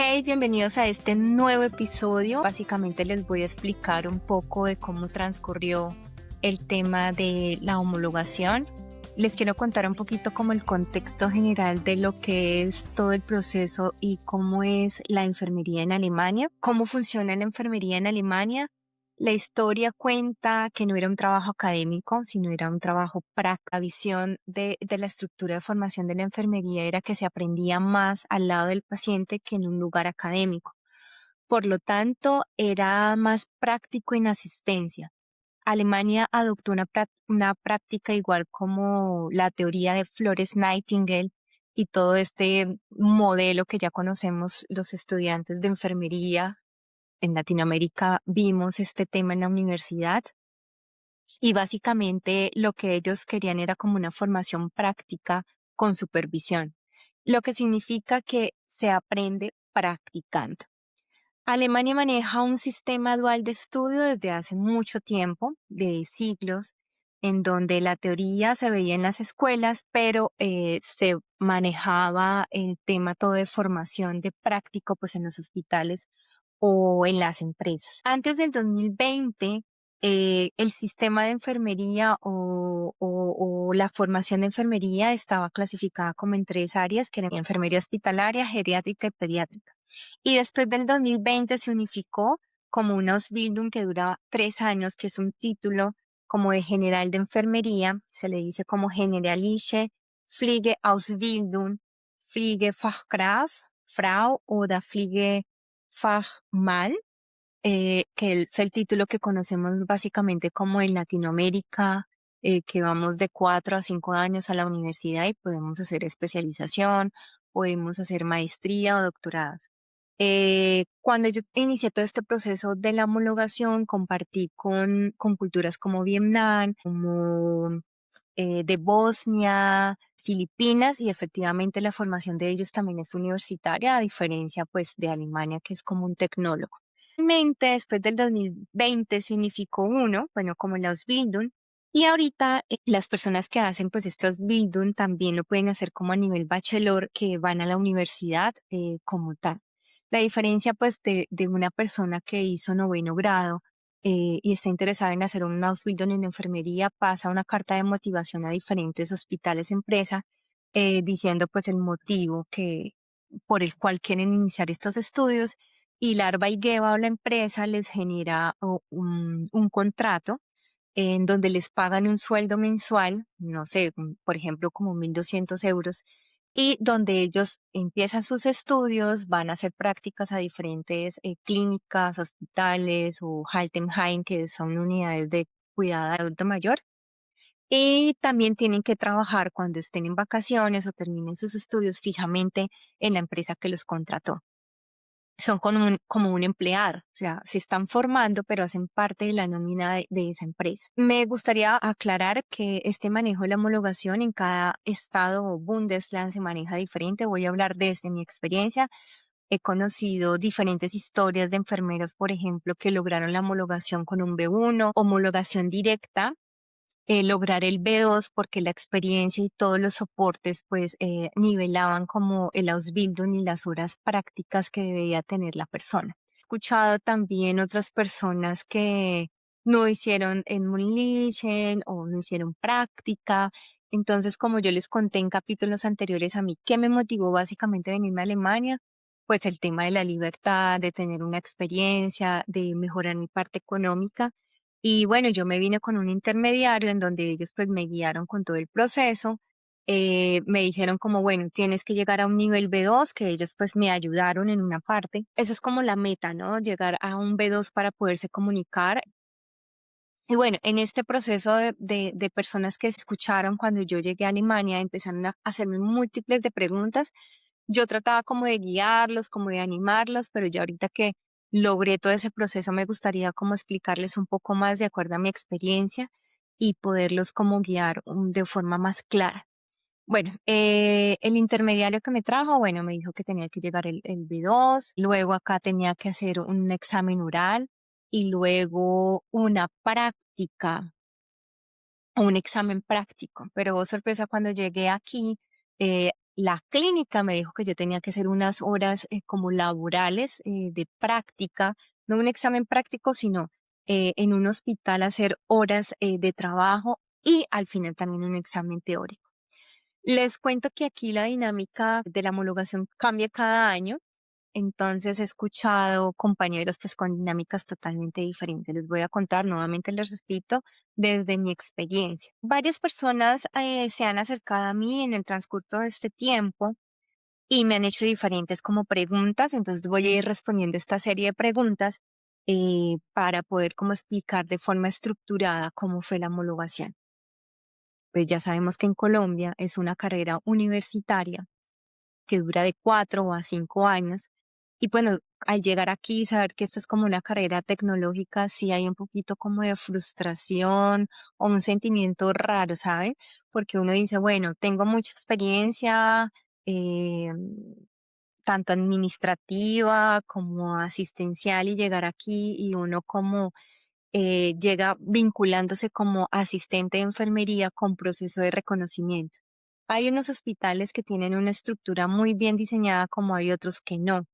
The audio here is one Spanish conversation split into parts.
Hey, bienvenidos a este nuevo episodio. Básicamente les voy a explicar un poco de cómo transcurrió el tema de la homologación. Les quiero contar un poquito como el contexto general de lo que es todo el proceso y cómo es la enfermería en Alemania, cómo funciona la enfermería en Alemania. La historia cuenta que no era un trabajo académico, sino era un trabajo práctico. La visión de la estructura de formación de la enfermería era que se aprendía más al lado del paciente que en un lugar académico. Por lo tanto, era más práctico en asistencia. Alemania adoptó una práctica igual como la teoría de Florence Nightingale y todo este modelo que ya conocemos los estudiantes de enfermería. En Latinoamérica vimos este tema en la universidad y básicamente lo que ellos querían era como una formación práctica con supervisión, lo que significa que se aprende practicando. Alemania maneja un sistema dual de estudio desde hace mucho tiempo, de siglos, en donde la teoría se veía en las escuelas, pero se manejaba el tema todo de formación de práctico pues en los hospitales o en las empresas. Antes del 2020, el sistema de enfermería o la formación de enfermería estaba clasificada como en tres áreas, que eran enfermería hospitalaria, geriátrica y pediátrica. Y después del 2020 se unificó como una Ausbildung que dura 3 años, que es un título como de general de enfermería, se le dice como Generalische Pflegeausbildung, Pflegefachkraft, Frau oder Pflegefachmann, que es el título que conocemos básicamente como en Latinoamérica, que vamos de 4 a 5 años a la universidad y podemos hacer especialización, podemos hacer maestría o doctorados. Cuando yo inicié todo este proceso de la homologación, compartí con culturas como Vietnam, como de Bosnia, Filipinas, y efectivamente la formación de ellos también es universitaria, a diferencia pues de Alemania, que es como un tecnólogo. Finalmente, después del 2020 se unificó uno, bueno, como la Ausbildung, y ahorita las personas que hacen pues este Ausbildung también lo pueden hacer como a nivel bachelor, que van a la universidad como tal. La diferencia pues de una persona que hizo 9º grado y está interesada en hacer un Ausbildung en enfermería, pasa una carta de motivación a diferentes hospitales, empresas, diciendo pues el motivo por el cual quieren iniciar estos estudios, y la Arbeitgeber o la empresa les genera un contrato en donde les pagan un sueldo mensual, no sé, por ejemplo, como 1.200 euros, y donde ellos empiezan sus estudios, van a hacer prácticas a diferentes clínicas, hospitales o Altenheim, que son unidades de cuidado de adulto mayor. Y también tienen que trabajar cuando estén en vacaciones o terminen sus estudios fijamente en la empresa que los contrató. Son como un empleado, o sea, se están formando, pero hacen parte de la nómina de esa empresa. Me gustaría aclarar que este manejo de la homologación en cada estado o Bundesland se maneja diferente. Voy a hablar desde mi experiencia. He conocido diferentes historias de enfermeros, por ejemplo, que lograron la homologación con un B1, homologación directa, lograr el B2 porque la experiencia y todos los soportes pues nivelaban como el Ausbildung y las horas prácticas que debía tener la persona. He escuchado también otras personas que no hicieron Enmundlichen o no hicieron práctica. Entonces, como yo les conté en capítulos anteriores, a mí, ¿qué me motivó básicamente a venirme a Alemania? Pues el tema de la libertad, de tener una experiencia, de mejorar mi parte económica. Y bueno, yo me vine con un intermediario en donde ellos pues me guiaron con todo el proceso. Me dijeron como, bueno, tienes que llegar a un nivel B2, que ellos pues me ayudaron en una parte. Esa es como la meta, ¿no? Llegar a un B2 para poderse comunicar. Y bueno, en este proceso de personas que escucharon cuando yo llegué a Alemania, empezaron a hacerme múltiples de preguntas. Yo trataba como de guiarlos, como de animarlos, pero ya ahorita que logré todo ese proceso, me gustaría como explicarles un poco más de acuerdo a mi experiencia y poderlos como guiar de forma más clara. Bueno, el intermediario que me trajo, bueno, me dijo que tenía que llegar el B2, luego acá tenía que hacer un examen oral y luego una práctica, un examen práctico. Pero oh, sorpresa, cuando llegué aquí, la clínica me dijo que yo tenía que hacer unas horas como laborales de práctica, no un examen práctico, sino en un hospital hacer horas de trabajo y al final también un examen teórico. Les cuento que aquí la dinámica de la homologación cambia cada año. Entonces he escuchado compañeros pues con dinámicas totalmente diferentes. Les voy a contar, nuevamente les repito, desde mi experiencia. Varias personas se han acercado a mí en el transcurso de este tiempo y me han hecho diferentes como preguntas. Entonces voy a ir respondiendo esta serie de preguntas para poder como explicar de forma estructurada cómo fue la homologación. Pues ya sabemos que en Colombia es una carrera universitaria que dura de 4 a 5 años. Y bueno, al llegar aquí y saber que esto es como una carrera tecnológica, sí hay un poquito como de frustración o un sentimiento raro, ¿sabe? Porque uno dice, bueno, tengo mucha experiencia, eh, tanto administrativa como asistencial, y llegar aquí y uno como llega vinculándose como asistente de enfermería con proceso de reconocimiento. Hay unos hospitales que tienen una estructura muy bien diseñada, como hay otros que no.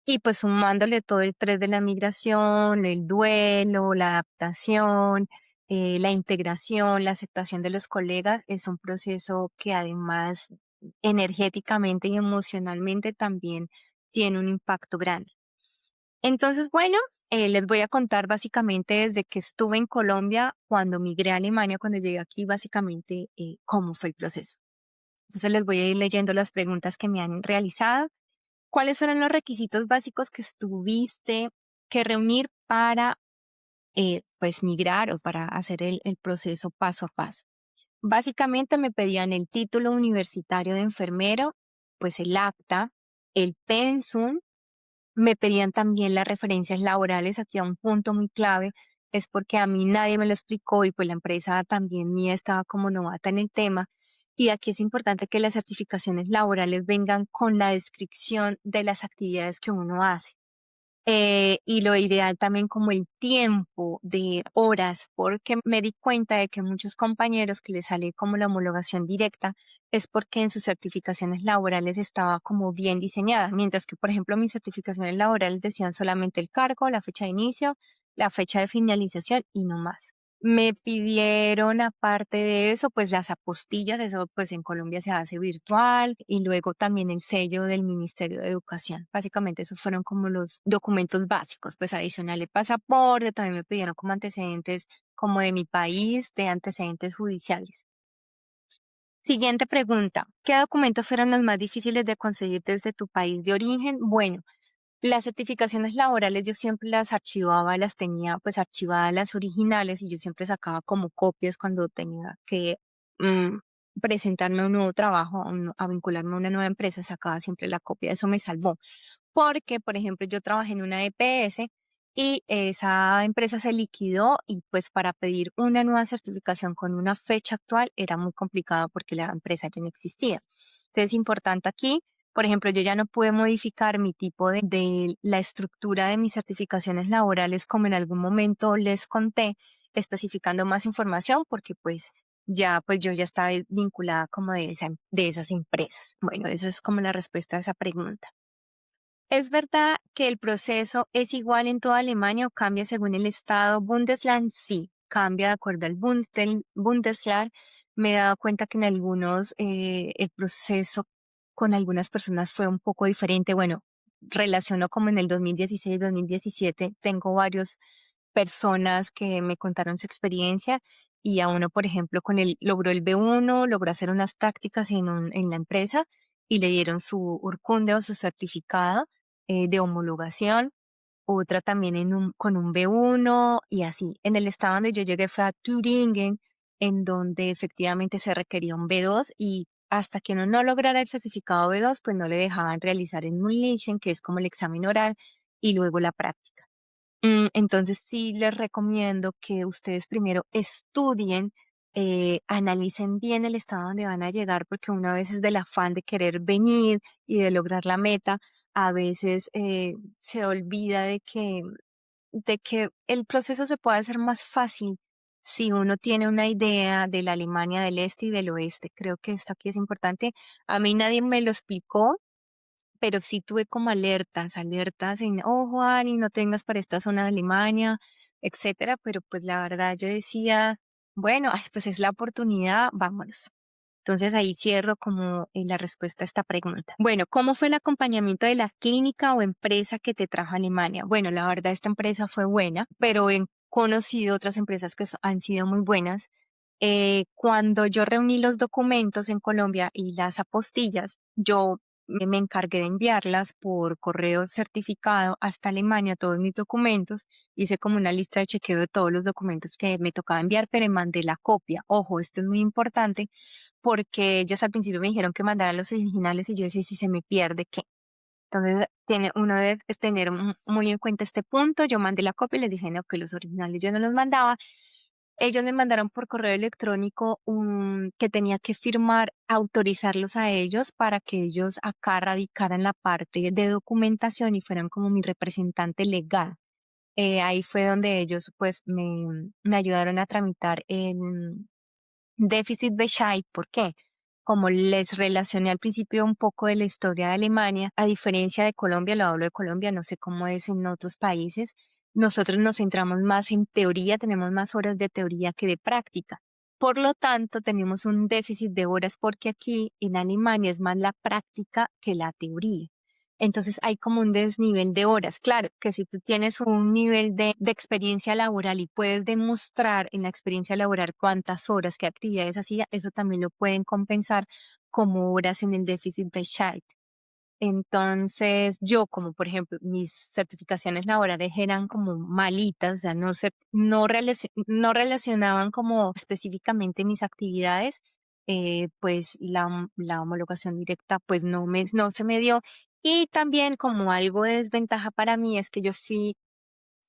Y pues sumándole todo el estrés de la migración, el duelo, la adaptación, la integración, la aceptación de los colegas, es un proceso que además energéticamente y emocionalmente también tiene un impacto grande. Entonces, bueno, les voy a contar básicamente desde que estuve en Colombia, cuando migré a Alemania, cuando llegué aquí, básicamente cómo fue el proceso. Entonces les voy a ir leyendo las preguntas que me han realizado. ¿Cuáles fueron los requisitos básicos que tuviste que reunir para pues migrar o para hacer el proceso paso a paso? Básicamente me pedían el título universitario de enfermero, pues el acta, el pensum. Me pedían también las referencias laborales. Aquí a un punto muy clave es porque a mí nadie me lo explicó y pues la empresa también mía estaba como novata en el tema. Y aquí es importante que las certificaciones laborales vengan con la descripción de las actividades que uno hace. Y lo ideal también como el tiempo de horas, porque me di cuenta de que muchos compañeros que les sale como la homologación directa es porque en sus certificaciones laborales estaba como bien diseñada, mientras que, por ejemplo, mis certificaciones laborales decían solamente el cargo, la fecha de inicio, la fecha de finalización y no más. Me pidieron, aparte de eso, pues las apostillas. Eso pues en Colombia se hace virtual, y luego también el sello del Ministerio de Educación. Básicamente esos fueron como los documentos básicos. Pues adicional el pasaporte, también me pidieron como antecedentes como de mi país, de antecedentes judiciales. Siguiente pregunta: ¿qué documentos fueron los más difíciles de conseguir desde tu país de origen? Bueno, las certificaciones laborales yo siempre las archivaba, las tenía pues archivadas las originales, y yo siempre sacaba como copias cuando tenía que mm, presentarme a un nuevo trabajo, a vincularme a una nueva empresa, sacaba siempre la copia. Eso me salvó porque, por ejemplo, yo trabajé en una EPS y esa empresa se liquidó, y pues para pedir una nueva certificación con una fecha actual era muy complicado porque la empresa ya no existía. Entonces es importante aquí. Por ejemplo, yo ya no pude modificar mi tipo de la estructura de mis certificaciones laborales, como en algún momento les conté, especificando más información, porque pues yo ya estaba vinculada como de esas empresas. Bueno, esa es como la respuesta a esa pregunta. ¿Es verdad que el proceso es igual en toda Alemania o cambia según el estado? Bundesland sí, cambia de acuerdo al Bundesland. Me he dado cuenta que en algunos el proceso con algunas personas fue un poco diferente. Bueno, relaciono como en el 2016-2017, tengo varias personas que me contaron su experiencia, y a uno, por ejemplo, logró el B1, logró hacer unas prácticas en la empresa y le dieron su Urkunde o su certificado de homologación. Otra también con un B1 y así. En el estado donde yo llegué fue a Turingen, en donde efectivamente se requería un B2, y hasta que uno no lograra el certificado B2, pues no le dejaban realizar el Mündlichen, que es como el examen oral, y luego la práctica. Entonces sí les recomiendo que ustedes primero estudien, analicen bien el estado donde van a llegar, porque una vez es del afán de querer venir y de lograr la meta, a veces se olvida de que el proceso se puede hacer más fácil si uno tiene una idea de la Alemania del Este y del Oeste. Creo que esto aquí es importante. A mí nadie me lo explicó, pero sí tuve como alertas en, ojo, Ani, no tengas para esta zona de Alemania, etcétera, pero pues la verdad yo decía, bueno, ay, pues es la oportunidad, vámonos. Entonces ahí cierro como la respuesta a esta pregunta. Bueno, ¿cómo fue el acompañamiento de la clínica o empresa que te trajo a Alemania? Bueno, la verdad esta empresa fue buena, pero he conocido otras empresas que han sido muy buenas. Cuando yo reuní los documentos en Colombia y las apostillas, yo me encargué de enviarlas por correo certificado hasta Alemania, todos mis documentos. Hice como una lista de chequeo de todos los documentos que me tocaba enviar, pero mandé la copia. Ojo, esto es muy importante porque ellos al principio me dijeron que mandara los originales y yo decía, si se me pierde, ¿qué? Entonces, uno debe tener muy en cuenta este punto. Yo mandé la copia y les dije, no, que los originales yo no los mandaba. Ellos me mandaron por correo electrónico que tenía que firmar, autorizarlos a ellos para que ellos acá radicaran la parte de documentación y fueran como mi representante legal. Ahí fue donde ellos pues me ayudaron a tramitar el déficit Bescheid. ¿Por qué? Como les relacioné al principio un poco de la historia de Alemania, a diferencia de Colombia, lo hablo de Colombia, no sé cómo es en otros países, nosotros nos centramos más en teoría, tenemos más horas de teoría que de práctica. Por lo tanto, tenemos un déficit de horas porque aquí en Alemania es más la práctica que la teoría. Entonces hay como un desnivel de horas. Claro que si tú tienes un nivel de experiencia laboral y puedes demostrar en la experiencia laboral cuántas horas, qué actividades hacía, eso también lo pueden compensar como horas en el déficit de Scheid. Entonces, yo como por ejemplo, mis certificaciones laborales eran como malitas, o sea, no relacionaban como específicamente mis actividades, pues la homologación directa pues no se me dio. Y también como algo de desventaja para mí es que yo fui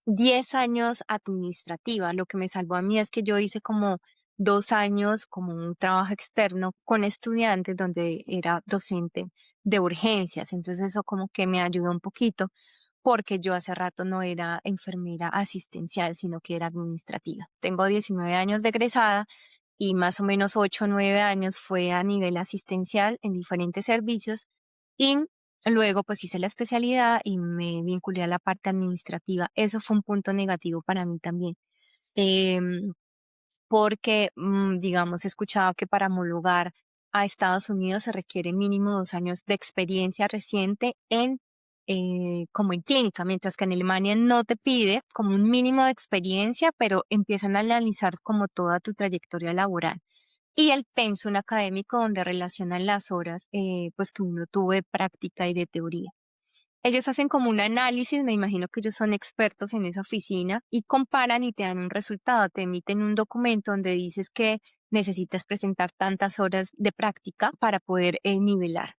10 años administrativa. Lo que me salvó a mí es que yo hice como 2 años como un trabajo externo con estudiantes donde era docente de urgencias. Entonces eso como que me ayudó un poquito porque yo hace rato no era enfermera asistencial, sino que era administrativa. Tengo 19 años de egresada y más o menos 8 o 9 años fue a nivel asistencial en diferentes servicios y luego pues hice la especialidad y me vinculé a la parte administrativa. Eso fue un punto negativo para mí también. Em, Porque, digamos, he escuchado que para homologar a Estados Unidos se requiere mínimo 2 años de experiencia reciente como en clínica, mientras que en Alemania no te pide como un mínimo de experiencia, pero empiezan a analizar como toda tu trayectoria laboral. Y el pensum académico donde relacionan las horas, pues que uno tuvo de práctica y de teoría. Ellos hacen como un análisis, me imagino que ellos son expertos en esa oficina y comparan y te dan un resultado, te emiten un documento donde dices que necesitas presentar tantas horas de práctica para poder nivelar.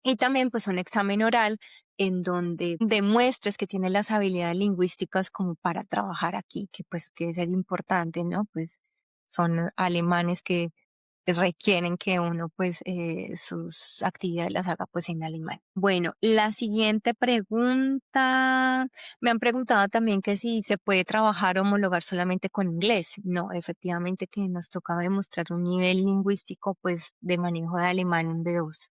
Y también pues un examen oral en donde demuestres que tienes las habilidades lingüísticas como para trabajar aquí, que pues que es el importante, ¿no? Pues son alemanes que requieren que uno pues sus actividades las haga pues en alemán. Bueno, la siguiente pregunta, me han preguntado también que si se puede trabajar o homologar solamente con inglés. No, efectivamente que nos tocaba demostrar un nivel lingüístico pues de manejo de alemán en B2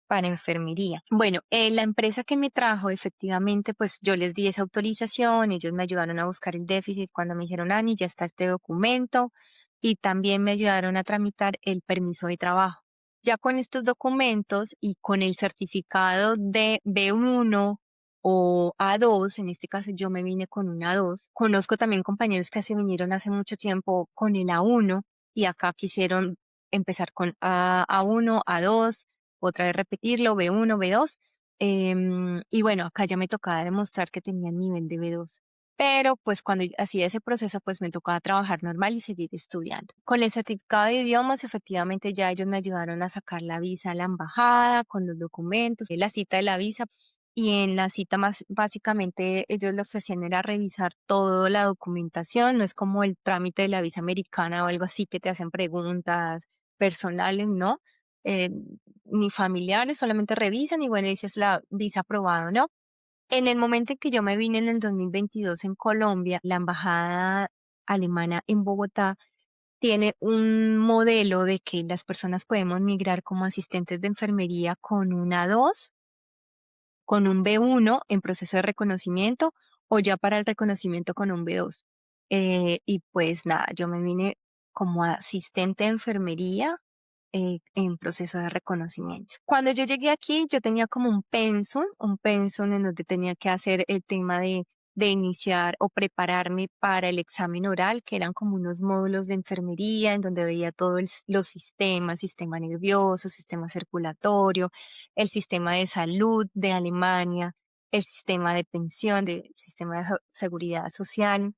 para enfermería. Bueno, la empresa que me trajo, efectivamente, pues yo les di esa autorización, ellos me ayudaron a buscar el déficit cuando me dijeron, Ani, ya está este documento, y también me ayudaron a tramitar el permiso de trabajo. Ya con estos documentos y con el certificado de B1 o A2, en este caso yo me vine con un A2, conozco también compañeros que se vinieron hace mucho tiempo con el A1 y acá quisieron empezar con A1, A2, otra vez repetirlo, B1, B2. Y bueno, acá ya me tocaba demostrar que tenía el nivel de B2. Pero pues cuando hacía ese proceso, pues me tocaba trabajar normal y seguir estudiando. Con el certificado de idiomas, efectivamente ya ellos me ayudaron a sacar la visa a la embajada, con los documentos, la cita de la visa. Y en la cita más, básicamente ellos lo que hacían era revisar toda la documentación, no es como el trámite de la visa americana o algo así que te hacen preguntas personales, ¿no? Eh, Ni familiares, solamente revisan y bueno, dices la visa aprobado, ¿no? En el momento en que yo me vine en el 2022 en Colombia, la embajada Alemana en Bogotá tiene un modelo de que las personas podemos migrar como asistentes de enfermería con una A2, con un B1 en proceso de reconocimiento o ya para el reconocimiento con un B2. Y pues nada, yo me vine como asistente de enfermería en proceso de reconocimiento. Cuando yo llegué aquí, yo tenía como un pensum en donde tenía que hacer el tema de iniciar o prepararme para el examen oral, que eran como unos módulos de enfermería en donde veía todos los sistemas, sistema nervioso, sistema circulatorio, el sistema de salud de Alemania, el sistema de pensión, del sistema de seguridad social,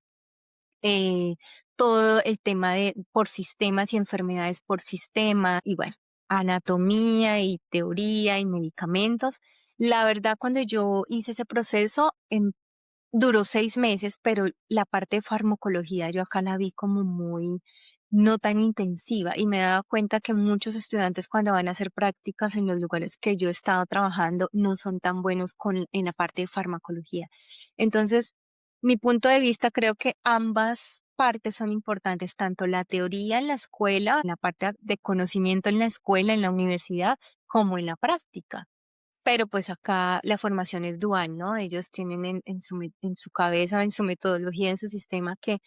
eh, todo el tema de por sistemas y enfermedades por sistema y bueno, anatomía y teoría y medicamentos. La verdad, cuando yo hice ese proceso, duró 6 meses, pero la parte de farmacología yo acá la vi como muy no tan intensiva y me daba cuenta que muchos estudiantes cuando van a hacer prácticas en los lugares que yo he estado trabajando no son tan buenos en la parte de farmacología. Entonces, mi punto de vista creo que ambas partes son importantes, tanto la teoría en la escuela, la parte de conocimiento en la escuela, en la universidad, como en la práctica. Pero pues acá la formación es dual, ¿no? Ellos tienen en su cabeza, en su metodología, en su sistema que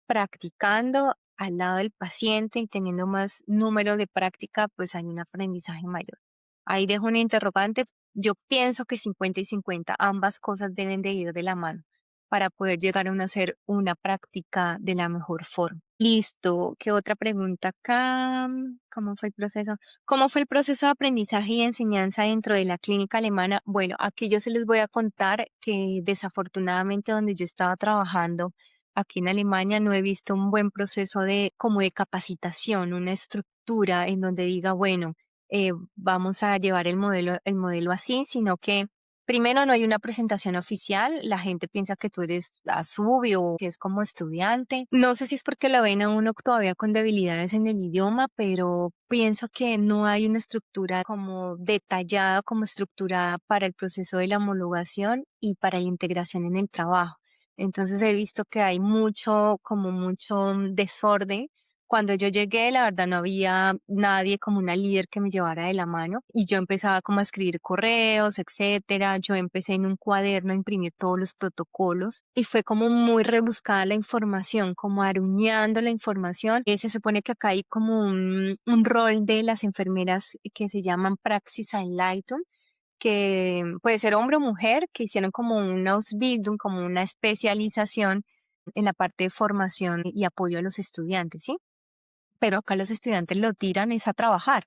practicando al lado del paciente y teniendo más número de práctica, pues hay un aprendizaje mayor. Ahí dejo una interrogante. Yo pienso que 50 y 50, ambas cosas deben de ir de la mano para poder llegar a hacer una práctica de la mejor forma. Listo. ¿Qué otra pregunta acá? ¿Cómo fue el proceso? ¿Cómo fue el proceso de aprendizaje y enseñanza dentro de la clínica alemana? Bueno, aquí yo se les voy a contar que desafortunadamente donde yo estaba trabajando, aquí en Alemania no he visto un buen proceso de como de capacitación, una estructura en donde diga, bueno, vamos a llevar el modelo así, sino que primero no hay una presentación oficial, la gente piensa que tú eres Azubi o que es como estudiante. No sé si es porque lo ven a uno todavía con debilidades en el idioma, pero pienso que no hay una estructura como detallada, como estructurada para el proceso de la homologación y para la integración en el trabajo. Entonces he visto que hay como mucho desorden. Cuando yo llegué, la verdad no había nadie como una líder que me llevara de la mano y yo empezaba como a escribir correos, etcétera. Yo empecé en un cuaderno a imprimir todos los protocolos y fue como muy rebuscada la información, como aruñando la información. Se supone que acá hay como un rol de las enfermeras que se llaman Praxis Einleitung, que puede ser hombre o mujer, que hicieron como una Ausbildung, como una especialización en la parte de formación y apoyo a los estudiantes, ¿sí? Pero acá los estudiantes lo tiran es a trabajar.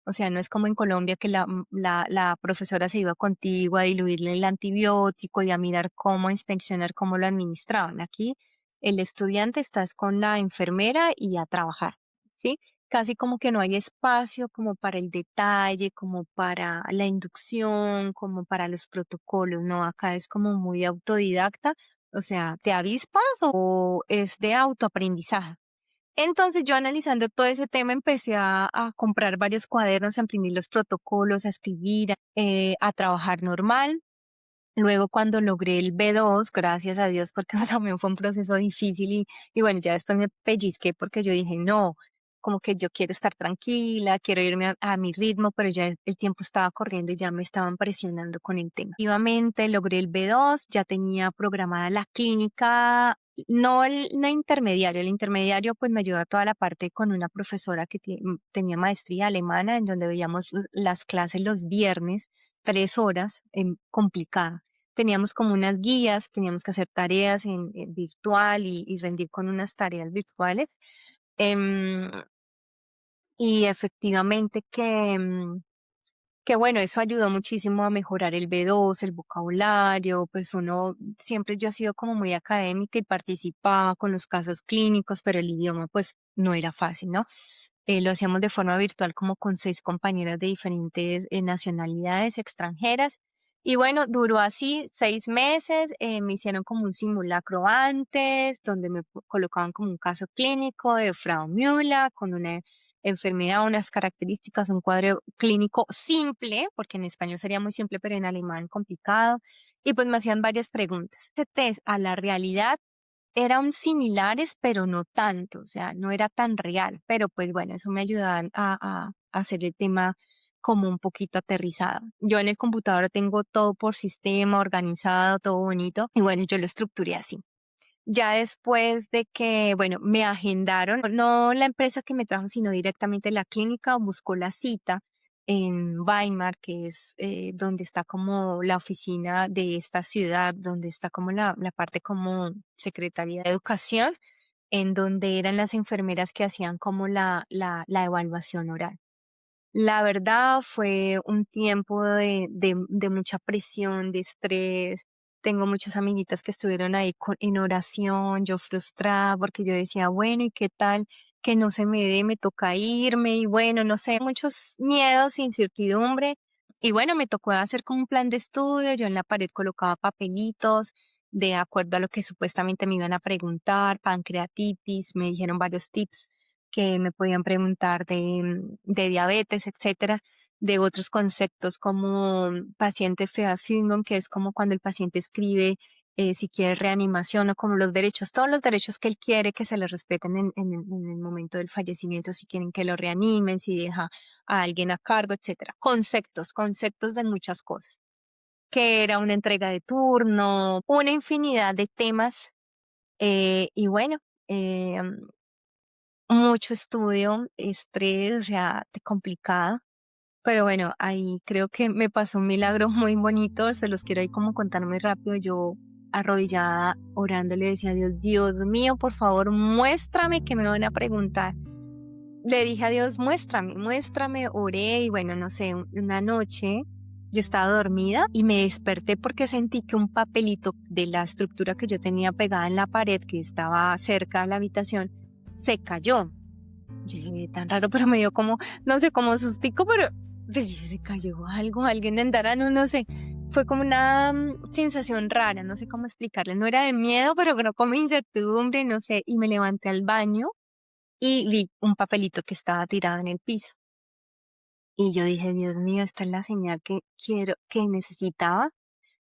O sea, no es como en Colombia que la profesora se iba contigo a diluirle el antibiótico y a mirar cómo, a inspeccionar cómo lo administraban. Aquí el estudiante estás con la enfermera y a trabajar, ¿sí? Casi como que no hay espacio como para el detalle, como para la inducción, como para los protocolos, ¿no? Acá es como muy autodidacta, o sea, ¿te avispas o es de autoaprendizaje? Entonces yo analizando todo ese tema empecé a comprar varios cuadernos, a imprimir los protocolos, a escribir, a trabajar normal. Luego cuando logré el B2, gracias a Dios, porque también fue un proceso difícil y bueno, ya después me pellizqué porque yo dije, no, como que yo quiero estar tranquila, quiero irme a mi ritmo, pero ya el tiempo estaba corriendo y ya me estaban presionando con el tema. Efectivamente, logré el B2, ya tenía programada la clínica, no no intermediario, el intermediario pues me ayudó a toda la parte con una profesora que tenía maestría alemana, en donde veíamos las clases los viernes, 3 horas, complicada. Teníamos como unas guías, teníamos que hacer tareas en virtual y rendir con unas tareas virtuales. Em, y efectivamente que bueno, eso ayudó muchísimo a mejorar el B2, el vocabulario, pues uno, siempre yo he sido como muy académica y participaba con los casos clínicos, pero el idioma pues no era fácil, ¿no? Lo hacíamos de forma virtual como con 6 compañeras de diferentes nacionalidades extranjeras. Y bueno, duró así 6 meses, me hicieron como un simulacro antes, donde me colocaban como un caso clínico de Frau Müller con una enfermedad, unas características, un cuadro clínico simple, porque en español sería muy simple, pero en alemán complicado. Y pues me hacían varias preguntas. Este test a la realidad eran similares, pero no tanto, o sea, no era tan real, pero pues bueno, eso me ayudaba a hacer el tema como un poquito aterrizado. Yo en el computador tengo todo por sistema, organizado, todo bonito, y bueno, yo lo estructuré así. Ya después de que, bueno, me agendaron, no la empresa que me trajo, sino directamente la clínica buscó la cita en Weimar, que es donde está como la oficina de esta ciudad, donde está como la parte como Secretaría de Educación, en donde eran las enfermeras que hacían como la evaluación oral. La verdad fue un tiempo de mucha presión, de estrés. Tengo muchas amiguitas que estuvieron ahí en oración, yo frustrada porque yo decía, bueno, ¿y qué tal que no se me dé? Me toca irme y bueno, no sé, muchos miedos, incertidumbre. Y bueno, me tocó hacer como un plan de estudio. Yo en la pared colocaba papelitos de acuerdo a lo que supuestamente me iban a preguntar, pancreatitis, me dijeron varios tips que me podían preguntar de diabetes, etcétera, de otros conceptos como paciente Feafingon, que es como cuando el paciente escribe si quiere reanimación o como los derechos, todos los derechos que él quiere que se le respeten en el momento del fallecimiento, si quieren que lo reanimen, si deja a alguien a cargo, etcétera. Conceptos de muchas cosas, que era una entrega de turno, una infinidad de temas y bueno, eh, mucho estudio, estrés, o sea, complicado. Pero bueno, ahí creo que me pasó un milagro muy bonito, se los quiero ahí como contar muy rápido. Yo arrodillada orando le decía a Dios, Dios mío, por favor, muéstrame que me van a preguntar. Le dije a Dios, muéstrame, oré y bueno, no sé, una noche yo estaba dormida y me desperté porque sentí que un papelito de la estructura que yo tenía pegada en la pared que estaba cerca de la habitación se cayó. Yo dije, tan raro, pero me dio como, no sé, como sustico, pero pues, se cayó algo, alguien andará, no sé. Fue como una sensación rara, no sé cómo explicarle. No era de miedo, pero creo como incertidumbre, no sé. Y me levanté al baño y vi un papelito que estaba tirado en el piso. Y yo dije, Dios mío, esta es la señal que quiero, que necesitaba.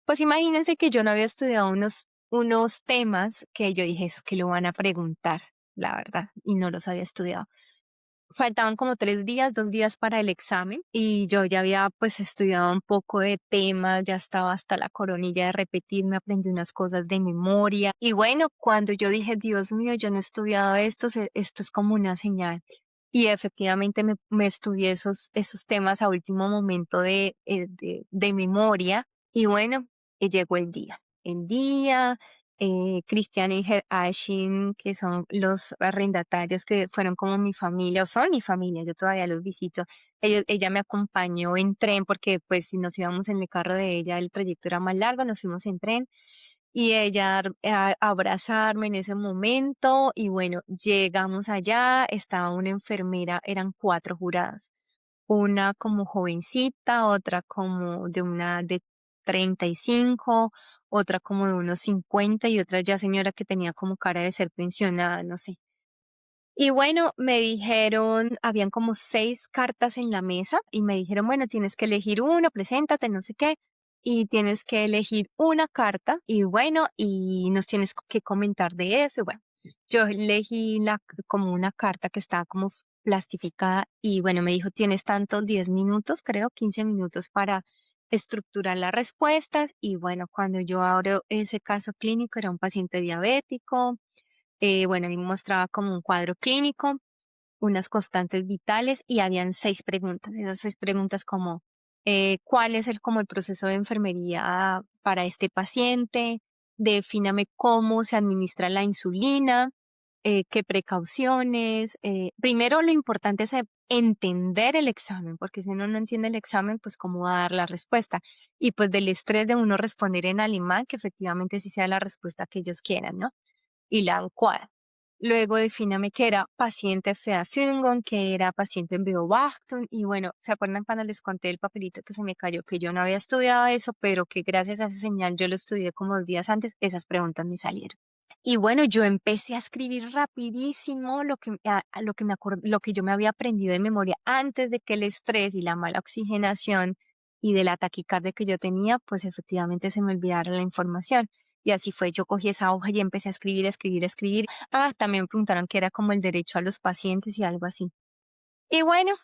Pues imagínense que yo no había estudiado unos temas que yo dije, eso que lo van a preguntar, la verdad, y no los había estudiado. Faltaban como 3 días, 2 días para el examen y yo ya había pues estudiado un poco de temas, ya estaba hasta la coronilla de repetir, me aprendí unas cosas de memoria y bueno, cuando yo dije, Dios mío, yo no he estudiado esto, esto es como una señal. Y efectivamente me estudié esos temas a último momento de memoria y bueno, llegó el día. El día, Christian y Ashin, que son los arrendatarios que fueron como mi familia, o son mi familia, yo todavía los visito. Ella me acompañó en tren porque pues si nos íbamos en el carro de ella, el trayecto era más largo, nos fuimos en tren y ella a abrazarme en ese momento y bueno, llegamos allá, estaba una enfermera, eran 4 jurados, una como jovencita, otra como de una de 35, otra como de unos 50 y otra ya señora que tenía como cara de ser pensionada, no sé. Y bueno, me dijeron, habían como 6 cartas en la mesa y me dijeron, bueno, tienes que elegir una, preséntate, no sé qué, y tienes que elegir una carta y bueno, y nos tienes que comentar de eso. Y bueno, yo elegí como una carta que estaba como plastificada y bueno, me dijo, tienes tantos 10 minutos, creo, 15 minutos para estructurar las respuestas. Y bueno, cuando yo abro ese caso clínico, era un paciente diabético, bueno, a mí me mostraba como un cuadro clínico, unas constantes vitales y habían 6 preguntas. Esas 6 preguntas como, ¿cuál es como el proceso de enfermería para este paciente? Defíname cómo se administra la insulina, qué precauciones. Primero lo importante es entender el examen, porque si uno no entiende el examen, pues cómo va a dar la respuesta. Y pues del estrés de uno responder en alemán, que efectivamente sí sea la respuesta que ellos quieran, ¿no? Y la adecuada. Luego defíname que era paciente Feafingon, que era paciente en Beobachtun. Y bueno, ¿se acuerdan cuando les conté el papelito que se me cayó? Que yo no había estudiado eso, pero que gracias a esa señal yo lo estudié como 2 días antes. Esas preguntas me salieron. Y bueno, yo empecé a escribir rapidísimo lo que yo me había aprendido de memoria antes de que el estrés y la mala oxigenación y de la taquicardia que yo tenía, pues efectivamente se me olvidara la información. Y así fue, yo cogí esa hoja y empecé a escribir, escribir, escribir. Ah, también me preguntaron qué era como el derecho a los pacientes y algo así. Y bueno,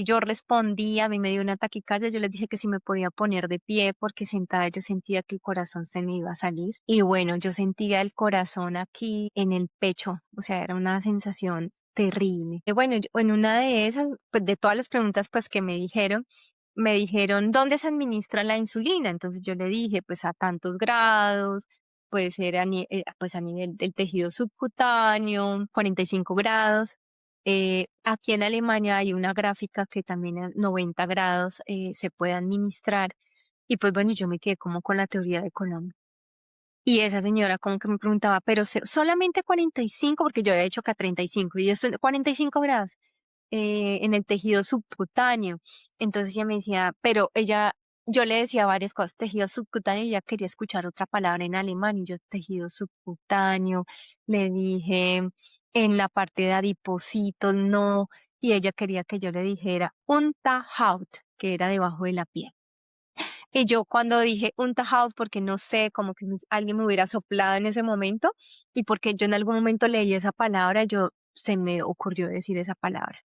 yo respondí, a mí me dio una taquicardia, yo les dije que si me podía poner de pie porque sentada yo sentía que el corazón se me iba a salir. Y bueno, yo sentía el corazón aquí en el pecho, o sea, era una sensación terrible. Y bueno, en una de esas, pues de todas las preguntas pues que me dijeron, ¿dónde se administra la insulina? Entonces yo le dije, pues a tantos grados, puede ser pues a nivel del tejido subcutáneo, 45 grados. Aquí en Alemania hay una gráfica que también a 90 grados se puede administrar. Y pues bueno, yo me quedé como con la teoría de Colombia. Y esa señora como que me preguntaba, pero solamente 45, porque yo había hecho acá 35, y esto 45 grados en el tejido subcutáneo. Entonces ella me decía, pero yo le decía varias cosas, tejido subcutáneo, y ella quería escuchar otra palabra en alemán, y yo tejido subcutáneo, le dije en la parte de adipositos, no, y ella quería que yo le dijera Unterhaut, que era debajo de la piel. Y yo cuando dije Unterhaut, porque no sé, como que alguien me hubiera soplado en ese momento, y porque yo en algún momento leí esa palabra, se me ocurrió decir esa palabra,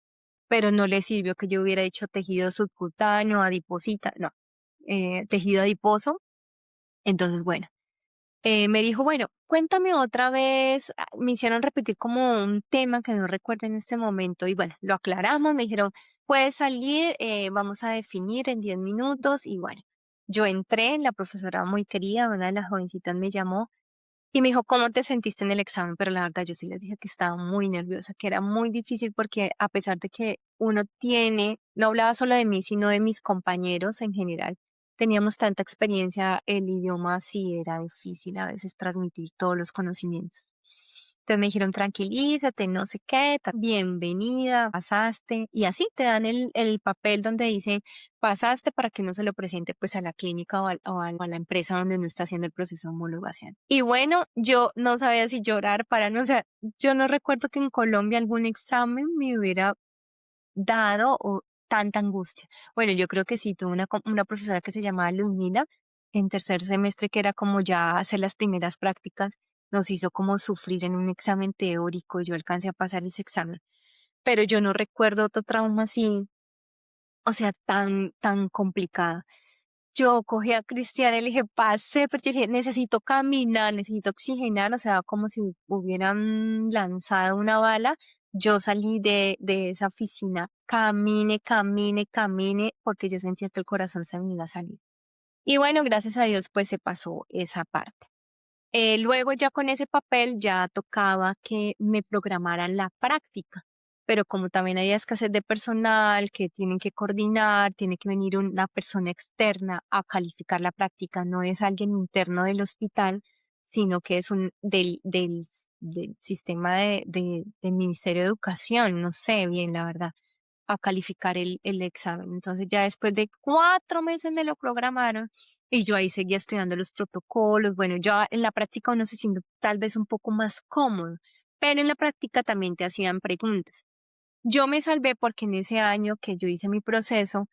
pero no le sirvió que yo hubiera dicho tejido subcutáneo, adiposita, no, tejido adiposo. Entonces, bueno, me dijo, bueno, cuéntame otra vez, me hicieron repetir como un tema que no recuerdo en este momento y bueno, lo aclaramos, me dijeron, puedes salir, vamos a definir en 10 minutos y bueno, yo entré, la profesora muy querida, una de las jovencitas me llamó y me dijo, ¿cómo te sentiste en el examen? Pero la verdad, yo sí les dije que estaba muy nerviosa, que era muy difícil porque a pesar de que uno no hablaba solo de mí, sino de mis compañeros en general, teníamos tanta experiencia, el idioma sí era difícil a veces transmitir todos los conocimientos. Entonces me dijeron, tranquilízate, no sé qué, bienvenida, pasaste, y así te dan el papel donde dice, pasaste para que uno se lo presente pues a la clínica o a la empresa donde uno está haciendo el proceso de homologación. Y bueno, yo no sabía si llorar para no, o sea, yo no recuerdo que en Colombia algún examen me hubiera dado o tanta angustia. Bueno, yo creo que sí, tuve una profesora que se llamaba Ludmila en tercer semestre, que era como ya hacer las primeras prácticas, nos hizo como sufrir en un examen teórico, yo alcancé a pasar ese examen, pero yo no recuerdo otro trauma así, o sea, tan complicado. Yo cogí a Cristiana y le dije, pase, pero yo le dije, necesito caminar, necesito oxigenar, o sea, como si hubieran lanzado una bala. Yo salí de esa oficina, camine, camine, camine, porque yo sentía que el corazón se me iba a salir. Y bueno, gracias a Dios, pues se pasó esa parte. Luego ya con ese papel ya tocaba que me programaran la práctica, pero como también hay escasez de personal que tienen que coordinar, tiene que venir una persona externa a calificar la práctica, no es alguien interno del hospital, sino que es del sistema del Ministerio de Educación, no sé bien la verdad, a calificar el examen. Entonces ya después de 4 meses me lo programaron y yo ahí seguía estudiando los protocolos. Bueno, yo en la práctica uno se siente tal vez un poco más cómodo, pero en la práctica también te hacían preguntas. Yo me salvé porque en ese año que yo hice mi proceso,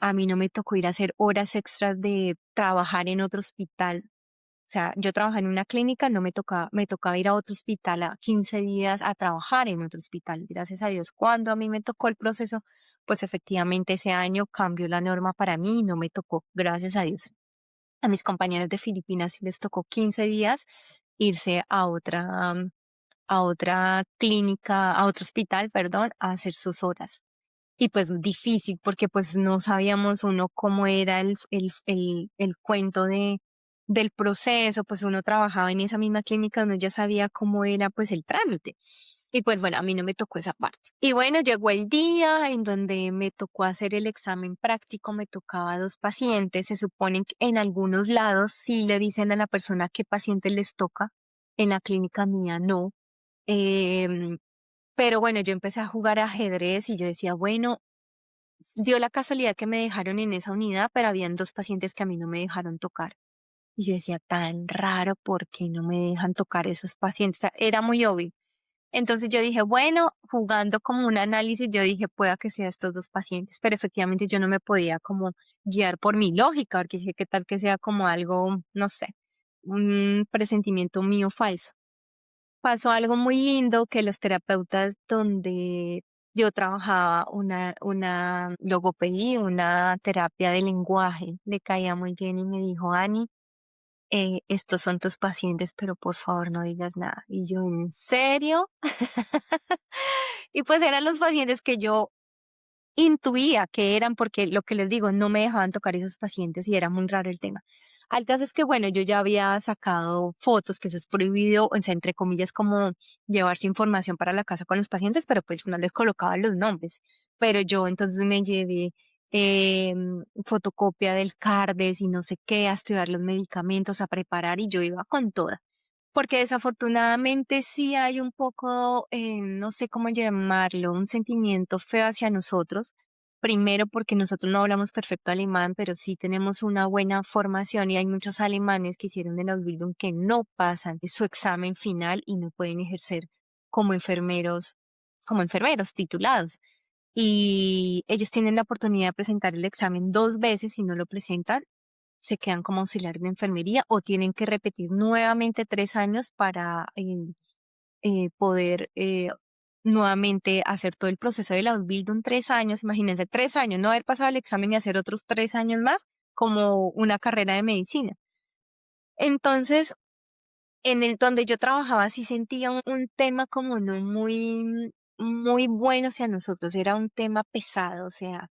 a mí no me tocó ir a hacer horas extras de trabajar en otro hospital. O sea, yo trabajaba en una clínica, no me tocaba ir a otro hospital a 15 días a trabajar en otro hospital. Gracias a Dios, cuando a mí me tocó el proceso, pues efectivamente ese año cambió la norma para mí y no me tocó, gracias a Dios. A mis compañeras de Filipinas sí les tocó 15 días irse a otra clínica, a otro hospital, perdón, a hacer sus horas. Y pues difícil porque pues no sabíamos uno cómo era el cuento del proceso, pues uno trabajaba en esa misma clínica, uno ya sabía cómo era pues el trámite. Y pues bueno, a mí no me tocó esa parte. Y bueno, llegó el día en donde me tocó hacer el examen práctico, me tocaba 2 pacientes, se supone que en algunos lados sí le dicen a la persona qué paciente les toca, en la clínica mía no. Em, pero bueno, yo empecé a jugar ajedrez y yo decía, bueno, dio la casualidad que me dejaron en esa unidad, pero habían 2 pacientes que a mí no me dejaron tocar. Y yo decía, tan raro, ¿por qué no me dejan tocar esos pacientes? O sea, era muy obvio. Entonces yo dije, bueno, jugando como un análisis, yo dije, pueda que sea estos 2 pacientes, pero efectivamente yo no me podía como guiar por mi lógica, porque dije, ¿qué tal que sea como algo, no sé? un presentimiento mío falso. Pasó algo muy lindo que los terapeutas donde yo trabajaba, una logopedia, una terapia de lenguaje, le caía muy bien y me dijo, Ani, estos son tus pacientes, pero por favor no digas nada. Y yo, ¿en serio? Y pues eran los pacientes que yo intuía que eran, porque lo que les digo, no me dejaban tocar esos pacientes y era muy raro el tema. Al caso es que, bueno, yo ya había sacado fotos, que eso es prohibido, o sea, entre comillas, como llevarse información para la casa con los pacientes, pero pues yo no les colocaba los nombres. Pero yo entonces me llevé fotocopia del CARDES y no sé qué, a estudiar los medicamentos, a preparar y yo iba con toda. Porque desafortunadamente sí hay un poco, no sé cómo llamarlo, un sentimiento feo hacia nosotros. Primero porque nosotros no hablamos perfecto alemán, pero sí tenemos una buena formación y hay muchos alemanes que hicieron el Ausbildung que no pasan su examen final y no pueden ejercer como enfermeros, como enfermeros titulados. Y ellos tienen la oportunidad de presentar el examen 2 veces. Si no lo presentan, se quedan como auxiliares de enfermería o tienen que repetir nuevamente 3 años para poder nuevamente hacer todo el proceso de la Ausbildung 3 años. Imagínense, 3 años, no haber pasado el examen y hacer otros 3 años más como una carrera de medicina. Entonces, en el donde yo trabajaba sí sentía un tema como no muy bueno hacia nosotros, era un tema pesado, o sea,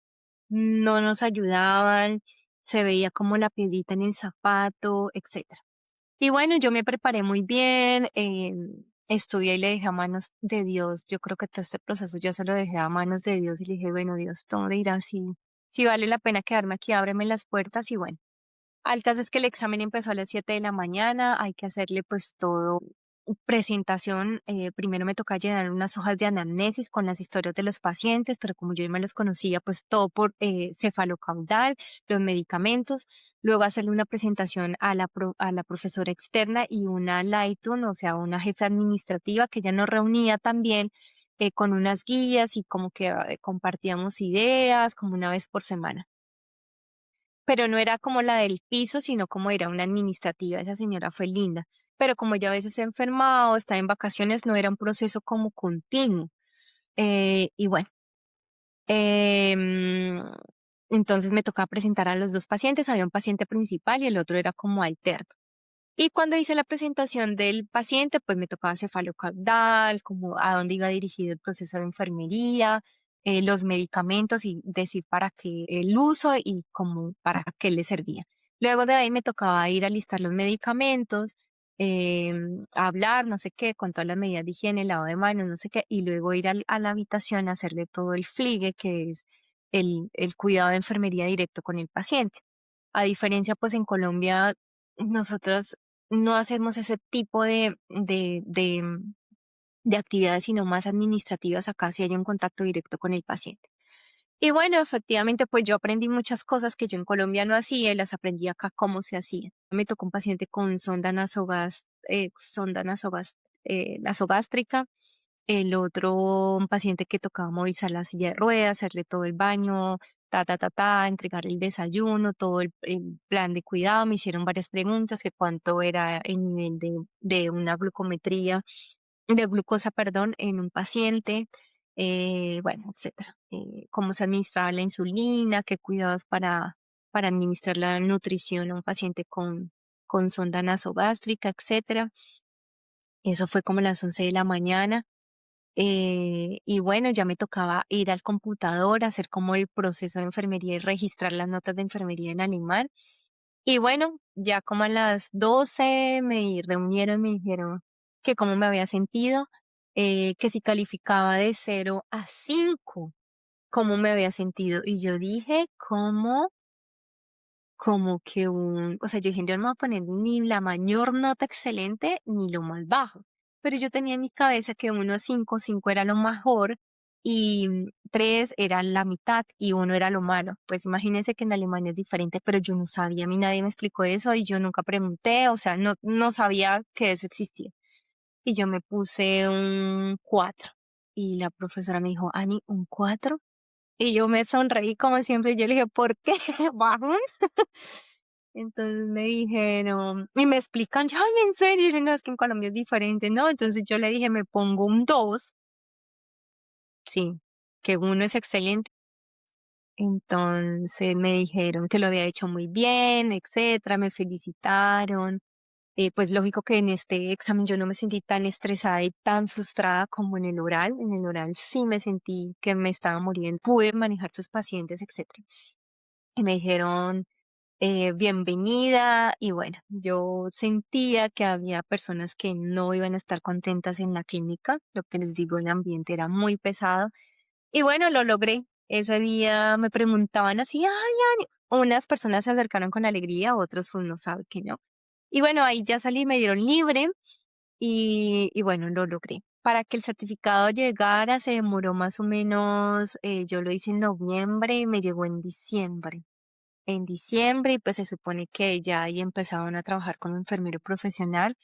no nos ayudaban, se veía como la piedrita en el zapato, etcétera. Y bueno, yo me preparé muy bien, estudié y le dejé a manos de Dios. Yo creo que todo este proceso yo se lo dejé a manos de Dios y le dije, bueno, Dios, todo dirá si vale la pena quedarme aquí, ábreme las puertas y bueno. Al caso es que el examen empezó a las 7 de la mañana, hay que hacerle pues todo, presentación, primero me toca llenar unas hojas de anamnesis con las historias de los pacientes, pero como yo ya me los conocía, pues todo por cefalocaudal, los medicamentos, luego hacerle una presentación a la profesora externa y una Leitung, o sea, una jefe administrativa que ya nos reunía también con unas guías y como que compartíamos ideas como una vez por semana, pero no era como la del piso, sino como era una administrativa. Esa señora fue linda, pero como ella a veces se enfermaba o estaba en vacaciones, no era un proceso como continuo. Y bueno, em, entonces me tocaba presentar a los dos pacientes, había un paciente principal y el otro era como alterno. Y cuando hice la presentación del paciente, pues me tocaba cefalocaudal, como a dónde iba dirigido el proceso de enfermería, los medicamentos y decir para qué el uso y como para qué le servía. Luego de ahí me tocaba ir a listar los medicamentos, hablar, no sé qué, con todas las medidas de higiene, lavado de manos, no sé qué, y luego ir a la habitación a hacerle todo el fligue, que es el cuidado de enfermería directo con el paciente. A diferencia, pues en Colombia, nosotros no hacemos ese tipo de actividades, sino más administrativas. Acá sí hay un contacto directo con el paciente. Y bueno, efectivamente, pues yo aprendí muchas cosas que yo en Colombia no hacía y las aprendí acá cómo se hacían. Me tocó un paciente con nasogástrica, el otro un paciente que tocaba movilizar la silla de ruedas, hacerle todo el baño, entregar el desayuno, todo el plan de cuidado. Me hicieron varias preguntas, que cuánto era el nivel de una glucometría, de glucosa, perdón, en un paciente, bueno, etcétera. Cómo se administraba la insulina, qué cuidados para administrar la nutrición a un paciente con sonda nasogástrica, etcétera. Eso fue como a las 11 de la mañana. Y bueno, ya me tocaba ir al computador, hacer como el proceso de enfermería y registrar las notas de enfermería en alemán. Y bueno, ya como a las 12 me reunieron, me dijeron que cómo me había sentido, que si calificaba de 0 a 5, cómo me había sentido. Y yo dije, ¿cómo? Como que o sea, yo dije, yo no me voy a poner ni la mayor nota excelente ni lo más bajo. Pero yo tenía en mi cabeza que 1 a 5, 5 era lo mejor y 3 era la mitad y 1 era lo malo. Pues imagínense que en Alemania es diferente, pero yo no sabía, a mí nadie me explicó eso y yo nunca pregunté, o sea, no sabía que eso existía. Y yo me puse un 4 y la profesora me dijo, Ani, ¿un 4? Y yo me sonreí como siempre, yo le dije, ¿por qué? ¿Warum? Entonces me dijeron, y me explican, ay, en serio, y yo, no, es que en Colombia es diferente, ¿no? Entonces yo le dije, me pongo un 2, sí, que uno es excelente. Entonces me dijeron que lo había hecho muy bien, etcétera, me felicitaron. Pues lógico que en este examen yo no me sentí tan estresada y tan frustrada como en el oral. En el oral sí me sentí que me estaba muriendo. Pude manejar sus pacientes, etcétera. Y me dijeron, bienvenida. Y bueno, yo sentía que había personas que no iban a estar contentas en la clínica. Lo que les digo, el ambiente era muy pesado. Y bueno, lo logré. Ese día me preguntaban así, ay, Ani. Unas personas se acercaron con alegría, otros uno sabe que no. Y bueno, ahí ya salí, me dieron libre y bueno, lo logré. Para que el certificado llegara se demoró más o menos, yo lo hice en noviembre y me llegó en diciembre. En diciembre y pues se supone que ya ahí empezaban a trabajar como enfermero profesional,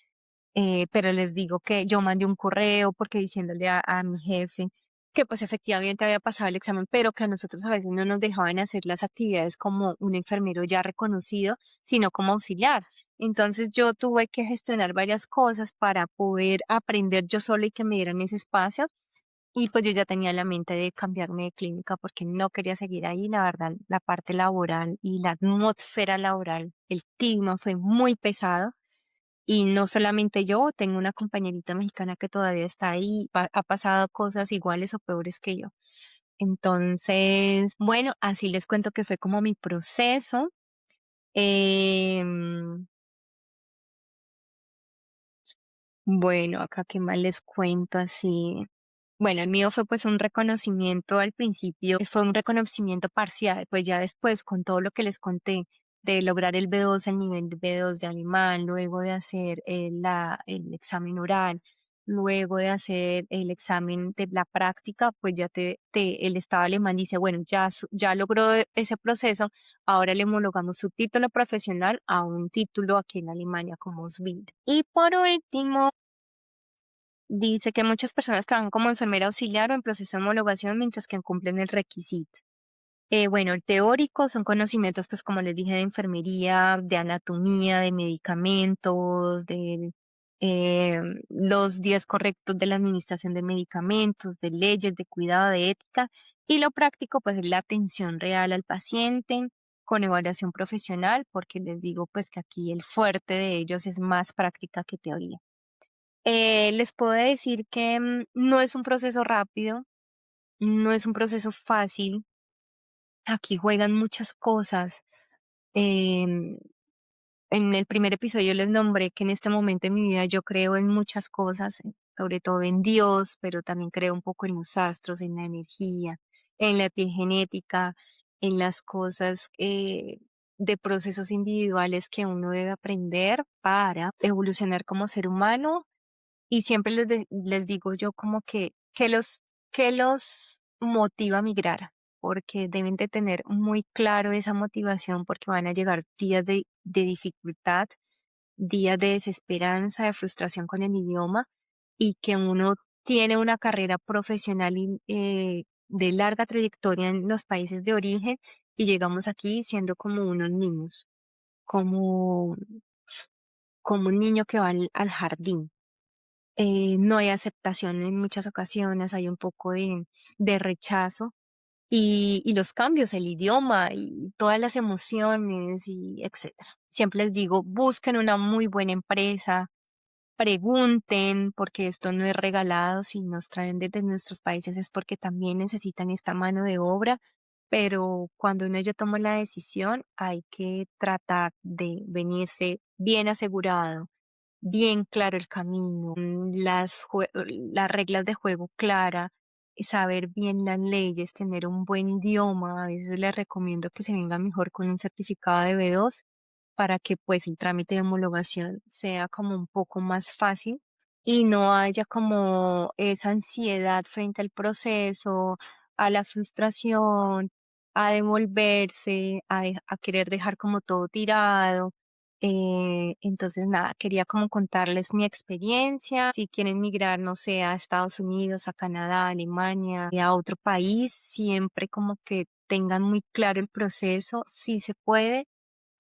pero les digo que yo mandé un correo porque diciéndole a mi jefe que pues efectivamente había pasado el examen, pero que a nosotros a veces no nos dejaban hacer las actividades como un enfermero ya reconocido, sino como auxiliar. Entonces yo tuve que gestionar varias cosas para poder aprender yo sola y que me dieran ese espacio. Y pues yo ya tenía la mente de cambiarme de clínica porque no quería seguir ahí. La verdad, la parte laboral y la atmósfera laboral, el clima fue muy pesado. Y no solamente yo, tengo una compañerita mexicana que todavía está ahí, ha pasado cosas iguales o peores que yo. Entonces, bueno, así les cuento que fue como mi proceso. Em, bueno, acá qué más les cuento así. Bueno, el mío fue pues un reconocimiento al principio, fue un reconocimiento parcial, pues ya después con todo lo que les conté de lograr el B2, el nivel de B2 de alemán, luego de hacer el examen oral, luego de hacer el examen de la práctica, pues ya el Estado alemán dice, bueno, ya, ya logró ese proceso, ahora le homologamos su título profesional a un título aquí en Alemania como Ausbilder. Y por último, dice que muchas personas trabajan como enfermera auxiliar o en proceso de homologación mientras que cumplen el requisito. Bueno, el teórico son conocimientos, pues como les dije, de enfermería, de anatomía, de medicamentos, de los días correctos de la administración de medicamentos, de leyes, de cuidado, de ética. Y lo práctico, pues es la atención real al paciente con evaluación profesional, porque les digo, pues que aquí el fuerte de ellos es más práctica que teoría. Les puedo decir que no es un proceso rápido, no es un proceso fácil. Aquí juegan muchas cosas. Em, en el primer episodio les nombré que en este momento de mi vida yo creo en muchas cosas, sobre todo en Dios, pero también creo un poco en los astros, en la energía, en la epigenética, en las cosas de procesos individuales que uno debe aprender para evolucionar como ser humano. Y siempre les digo yo como que los motiva a migrar, porque deben de tener muy claro esa motivación porque van a llegar días de dificultad, días de desesperanza, de frustración con el idioma y que uno tiene una carrera profesional de larga trayectoria en los países de origen y llegamos aquí siendo como unos niños, como, como un niño que va al jardín. No hay aceptación en muchas ocasiones, hay un poco de rechazo y los cambios, el idioma y todas las emociones y etcétera. Siempre les digo, busquen una muy buena empresa, pregunten, porque esto no es regalado, si nos traen desde nuestros países es porque también necesitan esta mano de obra, pero cuando uno ya toma la decisión, hay que tratar de venirse bien asegurado, bien claro el camino, las reglas de juego clara, saber bien las leyes, tener un buen idioma. A veces les recomiendo que se venga mejor con un certificado de B2 para que pues el trámite de homologación sea como un poco más fácil y no haya como esa ansiedad frente al proceso, a la frustración, a devolverse, a querer dejar como todo tirado. Entonces, nada, quería como contarles mi experiencia. Si quieren migrar, no sé, a Estados Unidos, a Canadá, a Alemania, a otro país, siempre como que tengan muy claro el proceso, si se puede.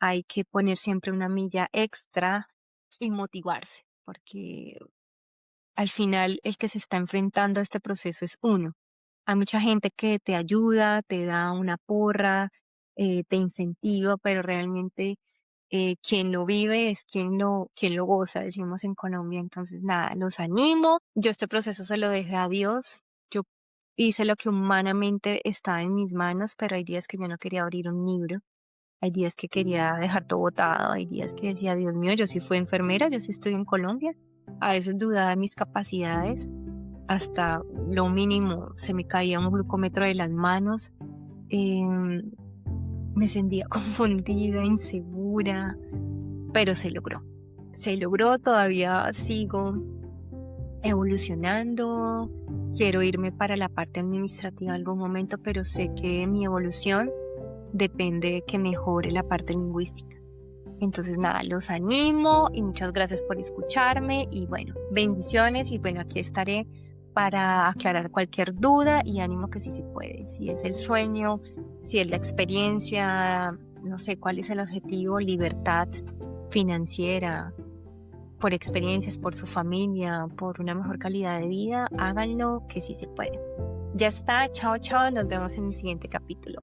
hay que poner siempre una milla extra y motivarse, porque al final el que se está enfrentando a este proceso es uno. Hay mucha gente que te ayuda, te da una porra, te incentiva, pero realmente quien lo vive es quien lo goza, decimos en Colombia. Entonces, nada, los animo. Yo este proceso se lo dejé a Dios. Yo hice lo que humanamente estaba en mis manos, pero hay días que yo no quería abrir un libro. Hay días que quería dejar todo botado, hay días que decía, Dios mío, yo sí fui enfermera, yo sí estoy en Colombia. A veces dudaba de mis capacidades, hasta lo mínimo se me caía un glucómetro de las manos. em, Me sentía confundida, insegura, pero se logró. Se logró, todavía sigo evolucionando. Quiero irme para la parte administrativa en algún momento, pero sé que mi evolución depende de que mejore la parte lingüística. Entonces, nada, los animo y muchas gracias por escucharme y bueno, bendiciones y bueno, aquí estaré para aclarar cualquier duda y ánimo que sí se puede. Si es el sueño, si es la experiencia, no sé cuál es el objetivo, libertad financiera, por experiencias, por su familia, por una mejor calidad de vida, háganlo que sí se puede. Ya está, chao, chao, nos vemos en el siguiente capítulo.